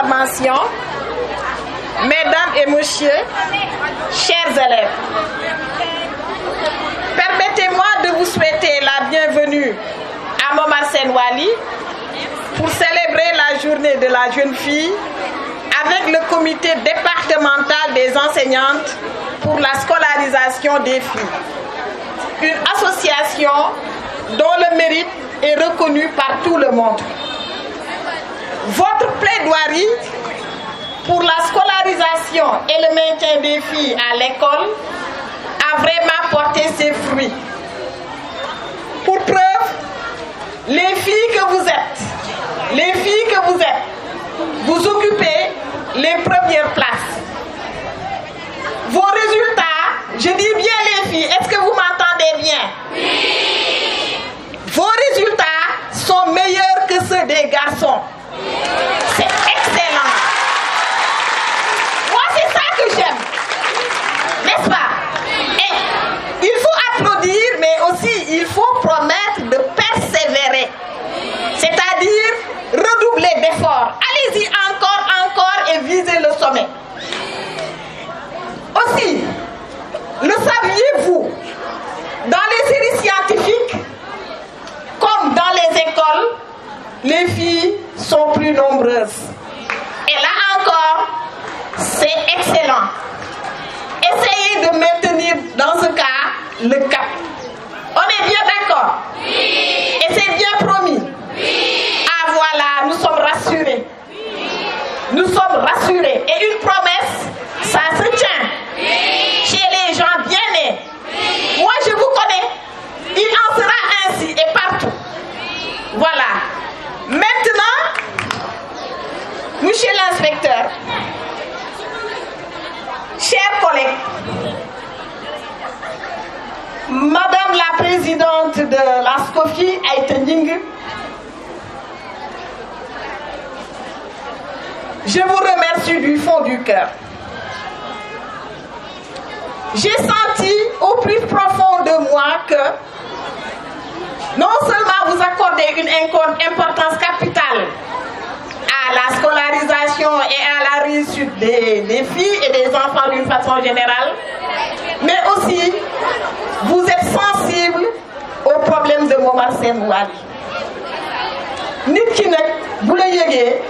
mention, mesdames et messieurs, chers élèves, permettez-moi de vous souhaiter la bienvenue à Momar Sen Wali pour célébrer la journée de la jeune fille avec le comité départemental des enseignantes pour la scolarisation des filles. Une association dont le mérite est reconnu par tout le monde. Votre plaidoirie pour la scolarisation et le maintien des filles à l'école a vraiment porté ses fruits. Pour preuve, les filles que vous êtes, vous occupez les premières places. Vos résultats, je dis bien les filles, est-ce que vous m'entendez bien? Oui. Vos résultats sont meilleurs que ceux des garçons. C'est excellent. Moi, c'est ça que j'aime. N'est-ce pas? Et il faut applaudir, mais aussi il faut promettre de persévérer. C'est-à-dire redoubler d'efforts. Allez-y encore et visez le sommet. Aussi, le saviez-vous, dans les séries scientifiques, comme dans les écoles, les filles sont plus nombreuses. Et là encore, c'est excellent. Essayez de maintenir dans ce cas le cap. On est bien d'accord? Oui. Et c'est bien promis? Oui. Ah voilà, nous sommes rassurés. Oui. Nous sommes rassurés. Et une promesse, ça se tient. Oui. Chez les gens bien nés. Oui. Moi je vous connais. Il en sera ainsi et partout. Oui. Voilà. Maintenant, monsieur l'inspecteur, chers collègues, madame la présidente de la SCOFI, Aïta Ning, je vous remercie du fond du cœur. J'ai senti au plus profond de moi que non seulement vous accordez une importance capitale à la scolarisation et à la réussite des filles et des enfants d'une façon générale, mais aussi vous êtes sensible au problème de Momar Sen Wali. Nit ki nak bu la yégué,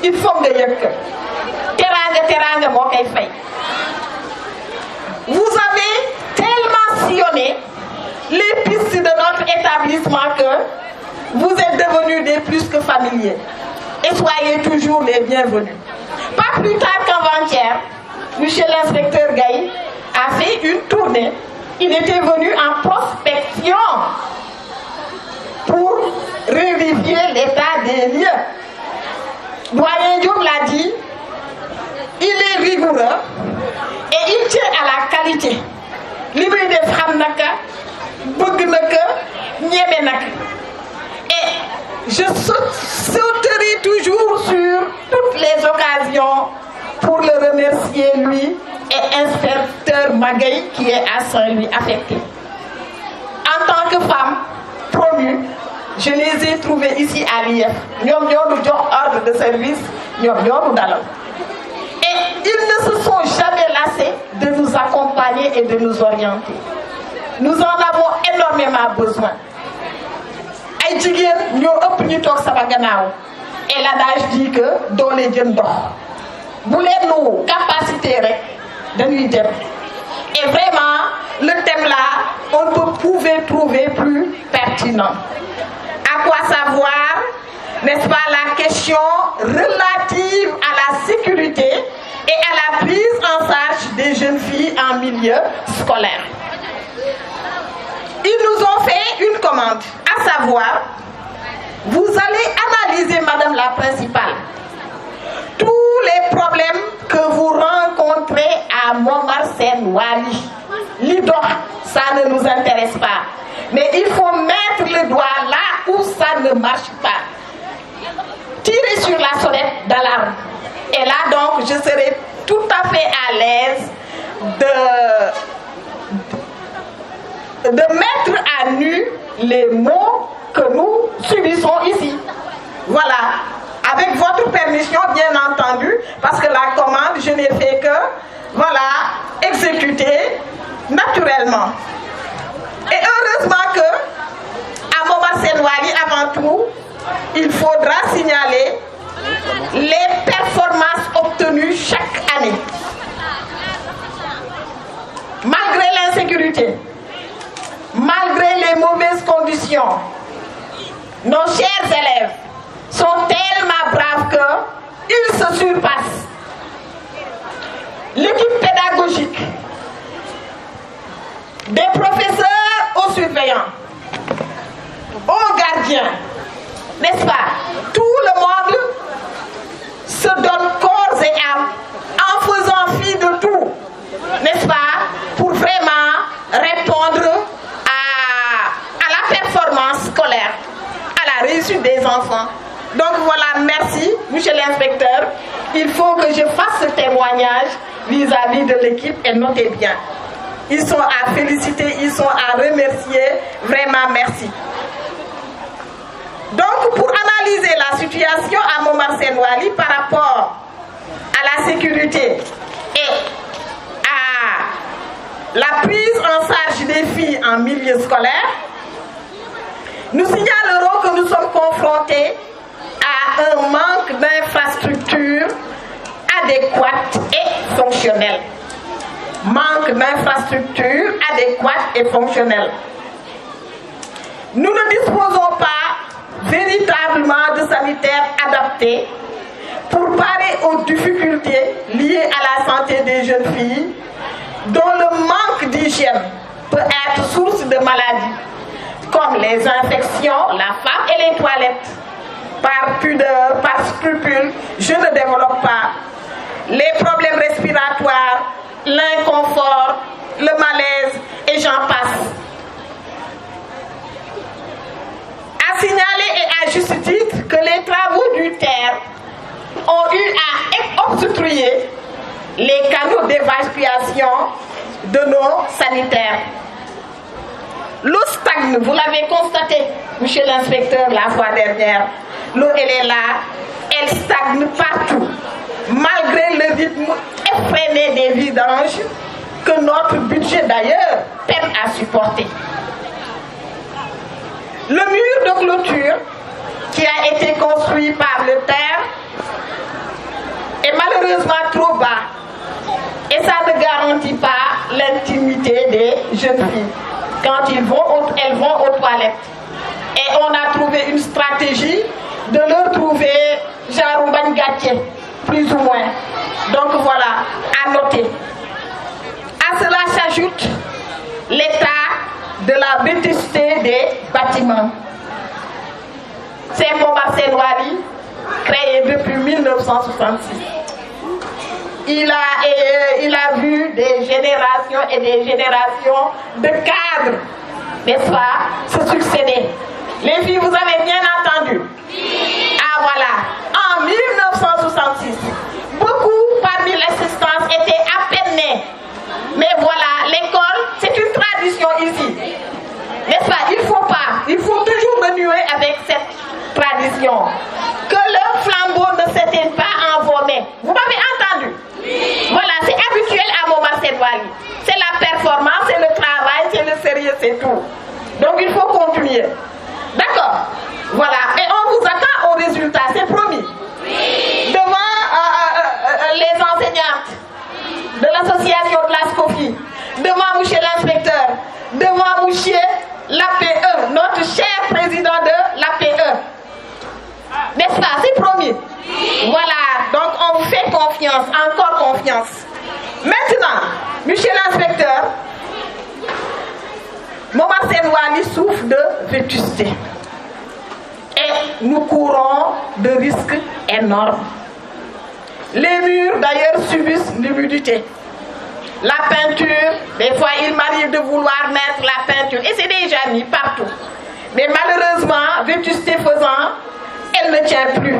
il faut nga yëg ko. Teranga moo koy fay. Vous avez tellement sillonné les pistes de notre établissement que vous êtes devenus des plus que familiers. Et soyez toujours les bienvenus. Pas plus tard qu'avant-hier, monsieur l'inspecteur Gaï a fait une tournée. Il était venu en prospection pour vérifier l'état des lieux. Doyen Diop l'a dit, il est rigoureux et il tient à la qualité. Li muy def xam naka, bëgg naka, ñeme naka. Et je sauterai toujours sur toutes les occasions pour le remercier lui et inspecteur Magaï qui est à Saint-Louis affecté. En tant que femme promue, je les ai trouvés ici à l'IF. Ñom ñoo ñu jox ordre de service, ñom ñoo ñu dalal. Et ils ne se sont jamais lassés de nous accompagner et de nous orienter. Nous en avons énormément besoin. Ay jigéen ñoo ëpp ñu toog sama gannaaw. Et l'adage dit que doole jën dox. Bu leen nu capacité rek dañuy dem. Et vraiment, le thème là, on ne pouvait trouver plus pertinent. À quoi savoir, n'est-ce pas, la question relative à la sécurité et à la prise en charge des jeunes filles en milieu scolaire. Ils nous ont fait une commande, à savoir, vous allez analyser, madame la principale, tous les problèmes que vous rencontrez à Momar Sen Wali. L'idole, ça ne nous intéresse pas. Mais il faut mettre le doigt là où ça ne marche pas. Tirez sur la sonnette d'alarme. Et là donc, je serai tout à fait à l'aise de mettre à nu les mots que nous subissons ici. Voilà. Avec votre permission, bien entendu. également. Et heureusement que, à Montmartre Wali, avant tout, il faudra signaler les performances obtenues chaque année. Malgré l'insécurité, malgré les mauvaises conditions, nos chers élèves sont tellement braves qu'ils se surpassent. L'équipe pédagogique, des professeurs aux surveillants, aux gardiens, n'est-ce pas? Tout le monde se donne corps et âme en faisant fi de tout, n'est-ce pas? Pour vraiment répondre à la performance scolaire, à la réussite des enfants. Donc voilà, merci, monsieur l'inspecteur. Il faut que je fasse ce témoignage vis-à-vis de l'équipe et notez bien. Ils sont à féliciter, ils sont à remercier. Vraiment, merci. Donc, pour analyser la situation à Montmartre Wali par rapport à la sécurité et à la prise en charge des filles en milieu scolaire, nous signalerons que nous sommes confrontés à un manque d'infrastructures adéquates et fonctionnelles. Manque d'infrastructures adéquates et fonctionnelles. Nous ne disposons pas véritablement de sanitaires adaptés pour parer aux difficultés liées à la santé des jeunes filles, dont le manque d'hygiène peut être source de maladies, comme les infections, la femme et les toilettes. Par pudeur, par scrupule, je ne développe pas. Les problèmes respiratoires, l'inconfort, le malaise, et j'en passe. À signaler et à juste titre que les travaux du TER ont eu à obstruer les canaux d'évacuation de nos sanitaires. L'eau stagne, vous l'avez constaté, monsieur l'inspecteur, la fois dernière. L'eau, elle est là, elle stagne partout, malgré le rythme effréné des vidanges que notre budget d'ailleurs peine à supporter. Le mur de clôture qui a été construit par le TER est malheureusement trop bas et ça ne garantit pas l'intimité des jeunes filles quand elles vont aux toilettes. Et on a trouvé une stratégie de leur trouver genre Bangatier, plus ou moins. Donc voilà, à noter. À cela s'ajoute l'état de la vétusté des bâtiments. C'est Montmartre Wali, créé depuis 1966. Il a vu des générations et des générations de cadres, n'est-ce pas, se succéder. Les filles, vous avez bien entendu? Ah voilà, en 1966, beaucoup parmi l'assistance étaient à peine nés. Mais voilà, l'école, c'est une tradition ici. N'est-ce pas? Il faut toujours renouer avec cette tradition. Que le flambeau ne s'éteigne pas en vos mains. Vous m'avez entendu? Voilà, c'est habituel à Montmartre Wali. C'est la performance, c'est le travail, c'est le sérieux, c'est tout. Donc il faut continuer. D'accord? Voilà. Et on vous attend au résultat, c'est promis. Devant les enseignantes de l'association de la SCOFI, devant monsieur l'inspecteur, devant monsieur l'APE, notre cher président de l'APE. N'est-ce pas? C'est promis. Voilà, donc on vous fait confiance, encore confiance. Maintenant, monsieur l'inspecteur, Montmartre Wali souffre de vétusté. Et nous courons de risques énormes. Les murs d'ailleurs subissent l'humidité. La peinture, des fois il m'arrive de vouloir mettre la peinture, et c'est déjà mis partout. Mais malheureusement, vétusté faisant, elle ne tient plus.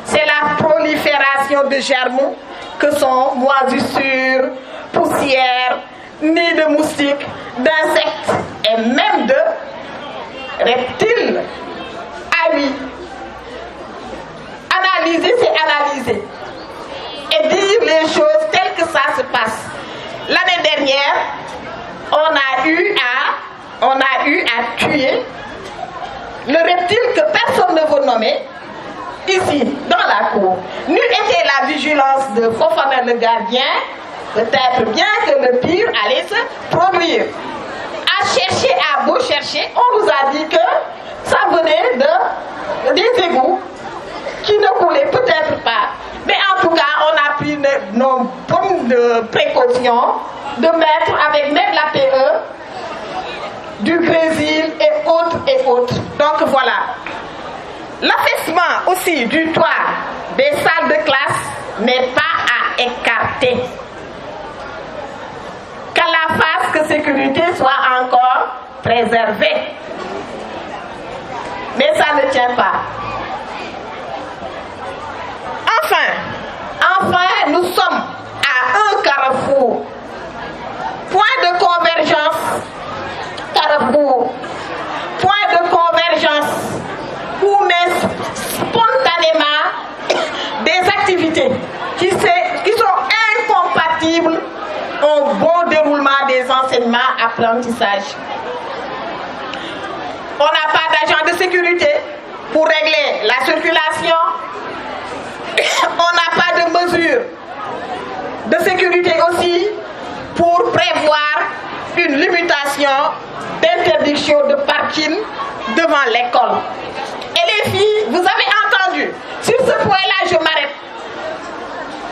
C'est la prolifération de germes que sont moisissures, poussières, nids de moustiques, d'insectes et même de reptiles. Ah oui. Analyser, c'est analyser. Et dire les choses telles que ça se passe. L'année dernière, on a eu à tuer le reptile que personne ne veut nommer, ici, dans la cour. N'eût été la vigilance de Fofana le gardien, peut-être bien que le pire allait se produire. À chercher, à beau chercher, on nous a dit que ça venait des égouts qui ne coulaient peut-être pas. Mais en tout cas, on a pris nos bonnes précautions de mettre avec même la PE du Brésil et autres et autres. Donc voilà. L'affaissement aussi du toit des salles de classe n'est pas à écarter. Qu'à la phase que sécurité soit encore préservée. Mais ça ne tient pas. Enfin, nous sommes à un carrefour. Point de convergence. Carrefour. Point de convergence où naissent spontanément des activités qui sont incompatibles au bon déroulement des enseignements apprentissages. On n'a pas d'agent de sécurité pour régler la circulation. On n'a pas de mesures de sécurité aussi pour prévoir une limitation d'interdiction de parking devant l'école. Et les filles, vous avez entendu, sur ce point-là, je m'arrête.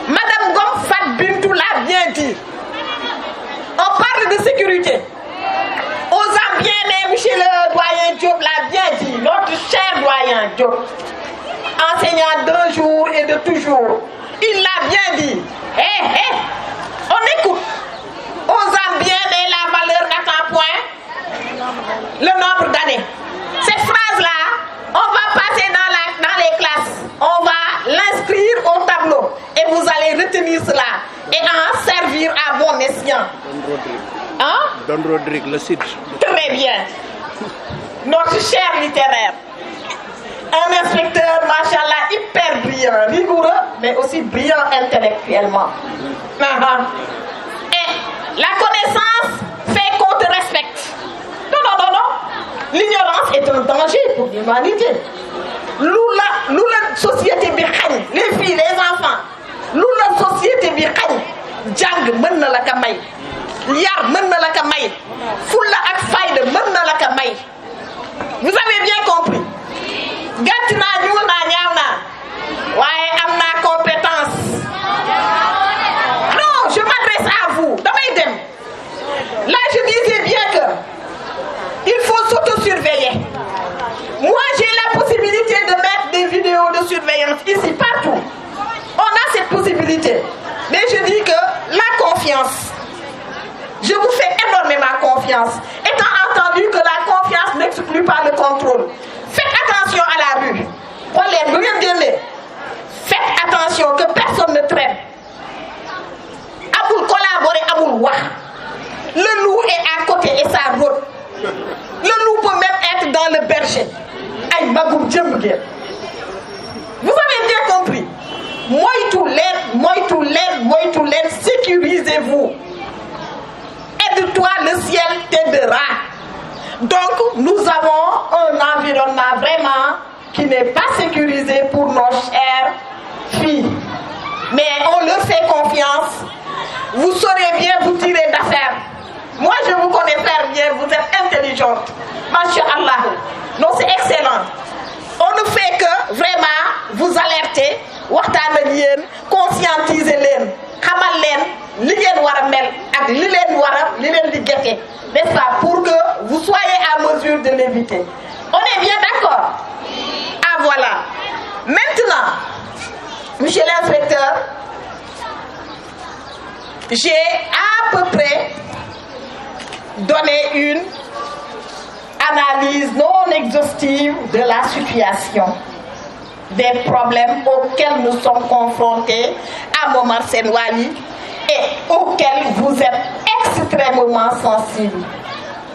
Madame Gom Fat Bintou l'a bien dit. On parle de sécurité. Osant bien, mais monsieur le doyen Diop l'a bien dit, notre cher doyen Diop, enseignant d'un jour et de toujours, il l'a bien dit. On écoute. Osant bien, mais la valeur n'attend point le nombre d'années. Cette phrase-là, on va passer dans les classes, on va l'inscrire au tableau et vous allez retenir cela et en servir à bon escient. Don Rodrigue, le site. Très bien. Notre cher littéraire. Un inspecteur, machallah, hyper brillant, rigoureux, mais aussi brillant intellectuellement. Et la connaissance fait qu'on te respecte. Non. L'ignorance est un danger pour l'humanité. La société bi xagn, les filles, les enfants, la société bi xagn, jang mën na la ka may. Yar mën na la ka may. Fulla ak fayda mën na la ka may. Vous avez bien compris. Gàtt naa ñuul naa ñaaw naa waaye am naa compétence. Non, je m'adresse à vous. Damay dem. Là, je disais bien que il faut s'autosurveiller. Moi, j'ai la possibilité de mettre des vidéos de surveillance ici, partout. On a cette possibilité. Mais je dis que la confiance, je vous fais énormément confiance. Étant entendu que la confiance n'exclut pas le contrôle. Faites attention à la rue. Faites attention que personne ne traîne. Aboul collaborer, Aboul Wah. Le loup est à côté et ça rôde. Le loup peut même être dans le berger. Aïe, Magoum Djemguer. Vous avez bien compris. Moïtou l'aide, sécurisez-vous. Aide-toi, le ciel t'aidera. Donc, nous avons un environnement vraiment qui n'est pas sécurisé pour nos chères filles. Mais on leur fait confiance. Vous saurez bien vous tirer d'affaire. Moi, je vous connais faire bien, vous êtes intelligente. Masha'Allah. Non, c'est excellent. On ne fait que vraiment vous alerter, conscientiser les, xamal leen li ngeen war a mel ak li leen di gete, n'est-ce pas, pour que vous soyez à mesure de l'éviter. On est bien d'accord? Ah voilà. Maintenant, monsieur l'inspecteur, j'ai à peu près donné une analyse non exhaustive de la situation, des problèmes auxquels nous sommes confrontés à Momar Senwali et auxquels vous êtes extrêmement sensibles.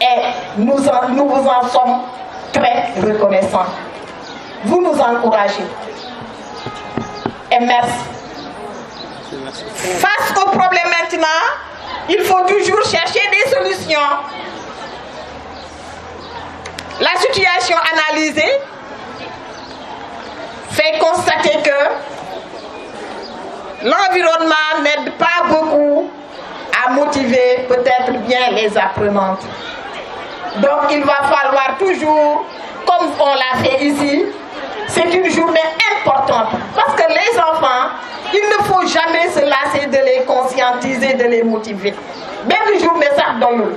Et nous vous en sommes très reconnaissants. Vous nous encouragez. Et merci. Face au problème maintenant, il faut toujours chercher des solutions. La situation analysée fait constater que l'environnement n'aide pas beaucoup à motiver peut-être bien les apprenantes. Donc il va falloir toujours, comme on l'a fait ici, c'est une journée importante parce que les enfants, il ne faut jamais se lasser de les conscientiser, de les motiver. Même journée ça doyul.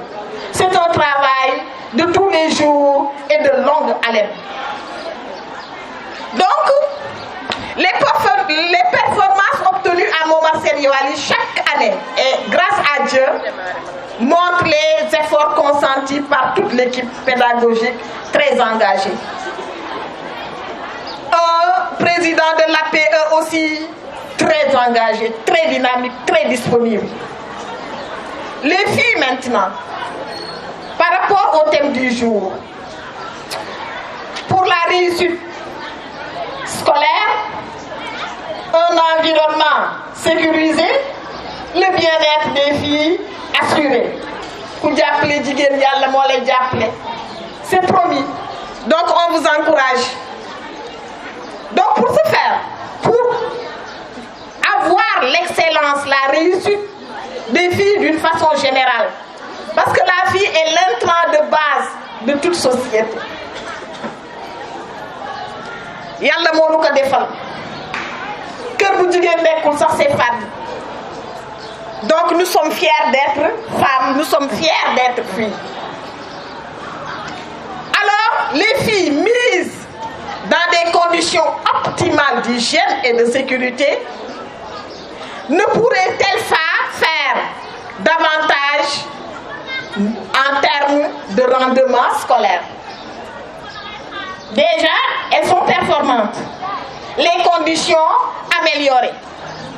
C'est un travail de tous les jours et de longue haleine. Donc, les performances obtenues à Montmartre Yoali chaque année, et grâce à Dieu, montrent les efforts consentis par toute l'équipe pédagogique très engagée. Un président de l'APE aussi très engagé, très dynamique, très disponible. Les filles maintenant, par rapport au thème du jour, pour la réussite scolaire, un environnement sécurisé, le bien-être des filles assuré. C'est promis. Donc on vous encourage. Donc pour ce faire, pour avoir l'excellence, la réussite des filles d'une façon générale, parce que la fille est l'intrant de base de toute société. Yalla moo nu ko defal kër bu jigéen nekkul sax c'est femme. Donc nous sommes fiers d'être femmes, nous sommes fiers d'être filles. Alors les filles mises dans des conditions optimales d'hygiène et de sécurité ne pourraient-elles pas faire davantage en termes de rendement scolaire? Déjà, elles sont performantes. Les conditions améliorées.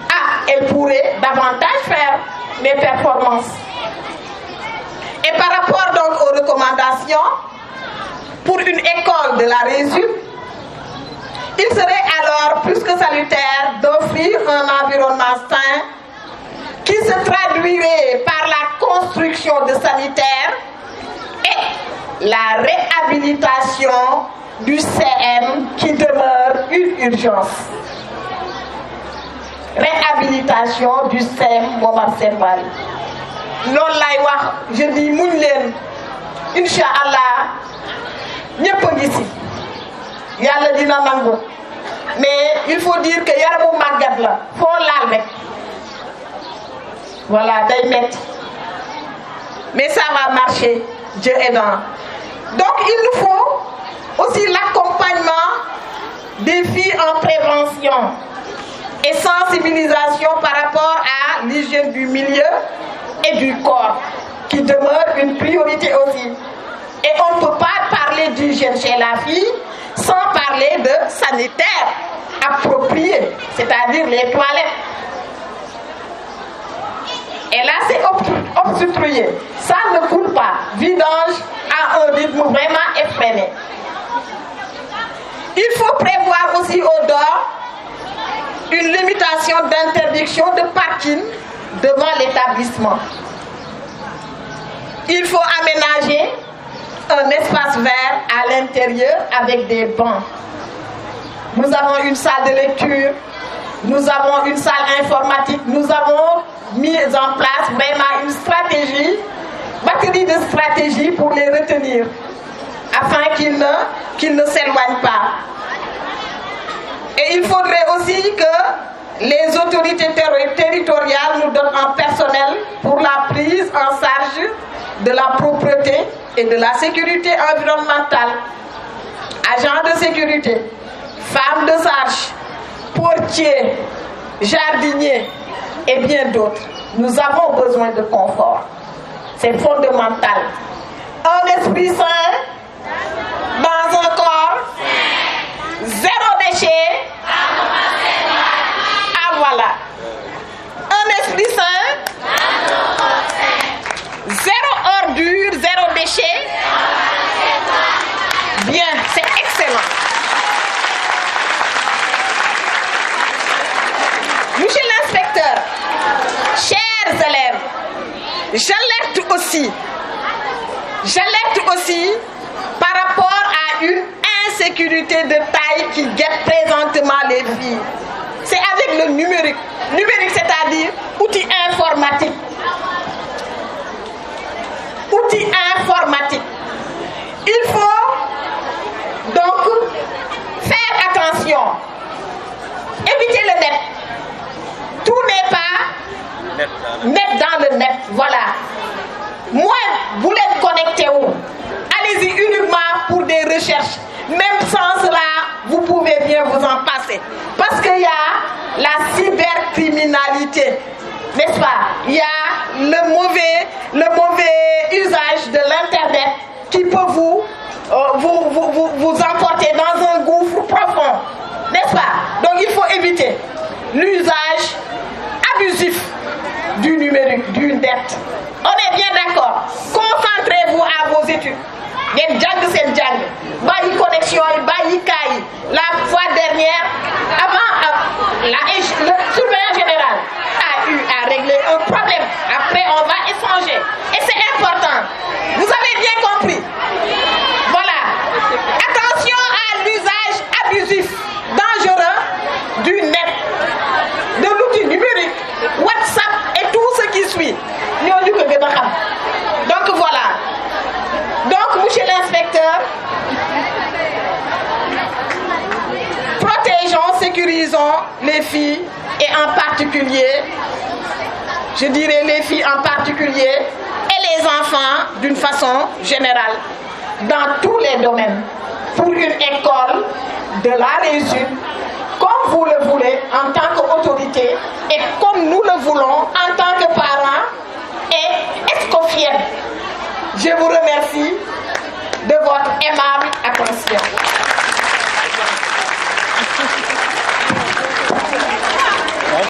Ah, elles pourraient davantage faire des performances. Et par rapport donc aux recommandations, pour une école de la réussite, il serait alors plus que salutaire d'offrir un environnement sain qui se traduirait par la construction de sanitaires et la réhabilitation du CM qui demeure une urgence. Réhabilitation du CM Montmartre Yoali. Loolu lay wax, je dis muñ leen Inch'Allah ñëpp a ngi si Yàlla dina nangu. Mais il faut dire que yaramu màggat la foo laal rek voilà day metti. Mais ça va marcher, Dieu aidant. Donc il nous faut aussi l'accompagnement des filles en prévention et sensibilisation par rapport à l'hygiène du milieu et du corps, qui demeure une priorité aussi. Et on ne peut pas parler d'hygiène chez la fille sans parler de sanitaire approprié, c'est-à-dire les toilettes. Et là, c'est obstrué. Ça ne coule pas. Vidange à un rythme vraiment effréné. Il faut prévoir aussi au dehors une limitation d'interdiction de parking devant l'établissement. Il faut aménager un espace vert à l'intérieur avec des bancs. Nous avons une salle de lecture, nous avons une salle informatique, nous avons mis en place vraiment une stratégie, batterie de stratégies pour les retenir, afin qu'ils ne s'éloignent pas. Et il faudrait aussi que les autorités territoriales nous donnent un personnel pour la prise en charge de la propreté et de la sécurité environnementale. Agents de sécurité, femmes de charge, portiers, jardiniers et bien d'autres. Nous avons besoin de confort. C'est fondamental. Un esprit sain dans un corps, zéro déchet. Ah voilà. Un esprit sain, zéro ordure, zéro déchet. Bien, c'est excellent. Monsieur l'inspecteur, chers élèves, J'alerte aussi par rapport à une insécurité de taille qui guette présentement les filles. C'est avec le numérique. Numérique, c'est-à-dire outils informatiques. Outils informatiques. Il faut donc faire attention. Évitez le net. Tout n'est pas net dans le net. Voilà. Moi, vous l'êtes connecté où? Allez-y uniquement pour des recherches. Même sans cela, vous pouvez bien vous en passer. Parce qu'il y a la cybercriminalité, n'est-ce pas? Il y a le mauvais usage de l'Internet qui peut vous emporter dans un gouffre profond, n'est-ce pas? Donc il faut éviter l'usage abusif du numérique, du net. On est bien d'accord. Concentrez-vous à vos études. Connexion, la fois dernière, avant, le surveillant général a eu à régler un problème. Après, on va échanger. Et c'est important. Vous avez bien compris. Voilà. Attention à l'usage abusif, dangereux du net, de l'outil numérique, WhatsApp et tout ce qui suit. Donc voilà. Donc, monsieur l'inspecteur, protégeons, sécurisons les filles et en particulier, je dirais les filles en particulier et les enfants d'une façon générale, dans tous les domaines, pour une école de la réussite, comme vous le voulez en tant qu'autorité